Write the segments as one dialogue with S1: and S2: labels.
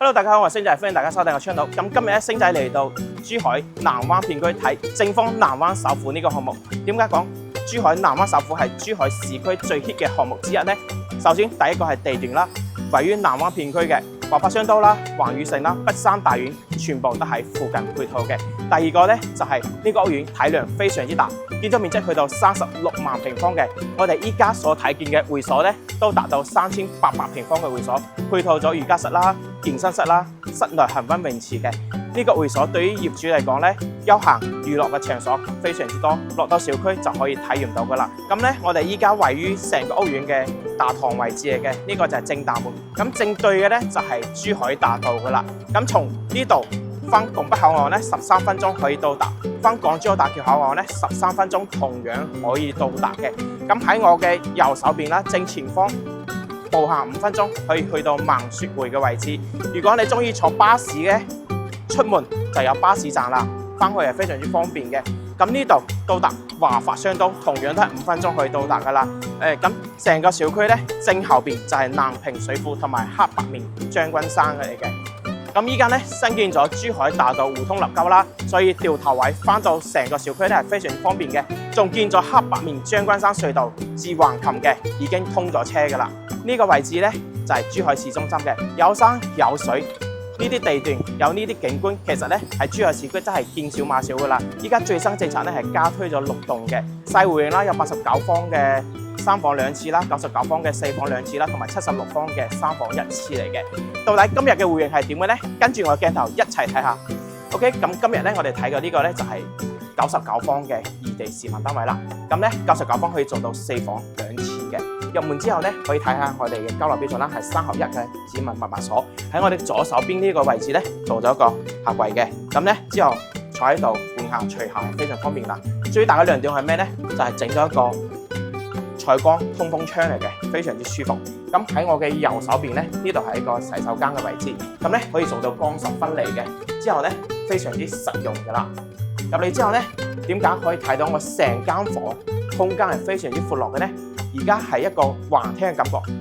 S1: Hello， 大家好，我係星仔，歡迎大家收睇我 channel。咁今日咧，星仔嚟到珠海南灣片區睇正方南灣首府呢個項目。點解講珠海南灣首府係珠海市區最 hit 嘅項目之一呢？首先第一個係地段啦，位於南灣片區嘅華發商都啦、環宇城啦、北山大院，全部都喺附近配套嘅。第二個咧就係呢個屋苑體量非常之大，建築面積去到36萬平方嘅。我哋依家所睇見嘅會所咧，都達到3800平方嘅會所，配套咗瑜伽室啦、健身室啦、室內恒溫泳池嘅。呢個會所對於業主嚟講咧，休閒娛樂嘅場所非常之多，落到小區就可以體驗到噶啦。咁咧，我哋依家位於成個屋苑嘅大堂位置嚟嘅，呢個就係正大門。咁正對嘅咧就係珠海大道噶啦。咁從呢度返拱北口岸咧13分鐘可以到達，返港珠澳大橋口岸咧13分鐘同樣可以到達嘅。咁喺我嘅右手邊啦，正前方步行5分鐘可以去到孟雪匯嘅位置。如果你中意坐巴士嘅，出門就有巴士站啦，返去係非常之方便嘅。咁呢度到達華發商都同樣都係5分鐘可以到達噶啦。咁成個小區咧正後邊就係南屏水庫同埋黑白面將軍山嚟嘅。咁依家咧新建咗珠海大道互通立交啦，所以掉頭位返到成個小區咧係非常方便嘅。仲建咗黑白面將軍山隧道至橫琴嘅，已經通咗車噶啦。呢個位置咧就係珠海市中心嘅，有山有水。呢啲地段有呢啲景觀，其實咧係珠海市區真係見少買少噶啦。依家最新政策咧係加推咗6棟嘅細戶型啦，有89方嘅3房2廁啦，99方嘅4房2廁啦，同埋76方嘅3房1廁嚟嘅。到底今日嘅戶型係點嘅咧？跟住我鏡頭一齊睇下。OK， 咁今日咧我哋睇嘅呢個咧就係99方嘅異地市民單位啦。咁咧99方可以做到4房2廁嘅。入門之後咧，可以睇下我哋嘅交樓標準啦，係3合1嘅指紋密碼鎖。喺我哋左手邊呢個位置咧，做咗個客櫃嘅。咁咧之後坐喺度換下除下係非常方便啦。最大嘅亮點係咩咧？就係整咗一個採光通風窗嚟嘅，非常之舒服。咁喺我嘅右手邊咧，呢度係一個洗手間嘅位置。咁咧可以做到光濕分離嘅。之後咧非常之實用噶啦。入嚟之後咧，點解可以睇到我成間房空間係非常之闊落嘅咧？而家係一個橫廳嘅感覺，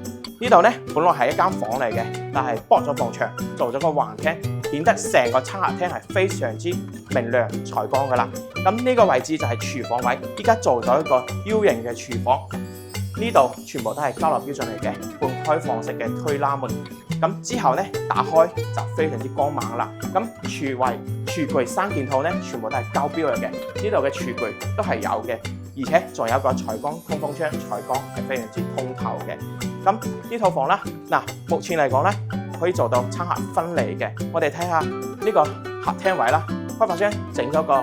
S1: 呢度咧本來係一間房嚟嘅，但係剝咗埲牆，做咗個橫廳，顯得成個餐客廳係非常之明亮採光噶啦。咁呢個位置就係廚房位，依家做咗一個 U 型嘅廚房，呢度全部都係交樓標準嚟嘅，半開放式嘅推拉門。咁之後咧打開就非常之光猛啦。咁廚具3件套咧全部都係交標嚟嘅，呢度嘅廚具都係有嘅。而且仲有一個採光通風窗，採光係非常之通透嘅。咁呢套房啦，目前嚟講咧可以做到餐客分離嘅。我哋睇下呢個客廳位啦，開發商整咗個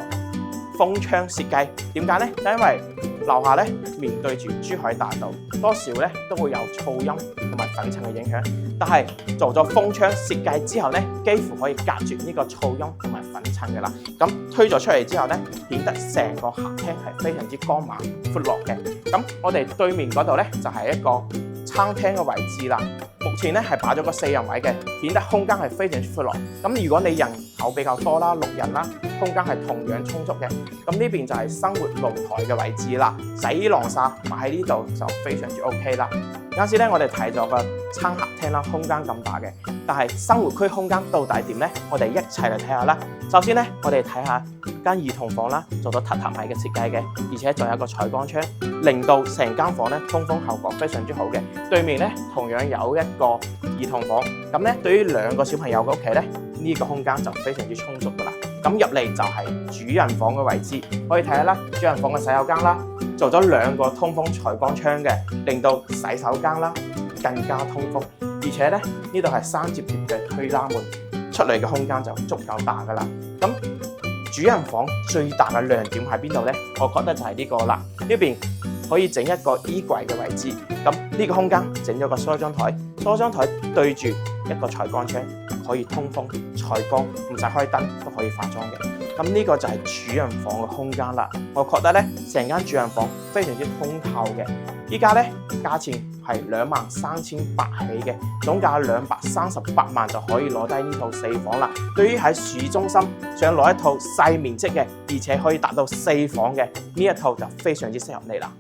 S1: 風窗設計。點解咧？就因為樓下咧面對住珠海大道，多少咧都會有噪音同埋粉塵嘅影響。但係做咗風窗設計之後咧，幾乎可以隔絕呢個噪音同埋粉塵嘅啦。咁推咗出嚟之後咧，顯得成個客廳係非常之光猛闊落嘅。咁我哋對面嗰度咧就係一個餐廳嘅位置啦。目前咧係擺咗個4人位嘅，顯得空間係非常之闊落。咁如果你人口比較多啦，6人啦，空間係同樣充足嘅。咁呢邊就係生活露台嘅位置啦，洗衣晾曬擺喺呢度就非常之 OK 啦。啱先咧，我哋睇咗個餐客廳啦，空間咁大嘅，但係生活區空間到底點咧？我哋一齊嚟睇下啦。首先咧，我哋睇下間兒童房啦，做到榻榻米嘅設計嘅，而且仲有一個採光窗，令到成間房咧通風效果非常之好嘅。對面咧同樣有一個兒童房，咁咧對於2個小朋友嘅屋企咧，呢個空間就非常之充足噶啦。咁入嚟就係主人房嘅位置，可以睇下啦，主人房嘅洗手間啦，做咗2個通風採光窗嘅，令到洗手間啦更加通風。而且咧呢度係3摺疊嘅推拉門，出嚟嘅空間就足夠大噶啦。咁主人房最大嘅亮點喺邊度咧？我覺得就係呢個啦。呢邊可以整一個衣櫃嘅位置，咁呢個空間整咗個梳妝台，梳妝台對住一個採光窗，可以通風採光，唔使開燈都可以化妝嘅。咁呢個就係主人房嘅空間啦。我覺得咧成間主人房非常之通透嘅。依家咧價錢係23800起嘅，總價238萬就可以攞低呢套4房啦。對於喺市中心想攞一套細面積嘅，而且可以達到4房嘅呢一套就非常之適合你啦。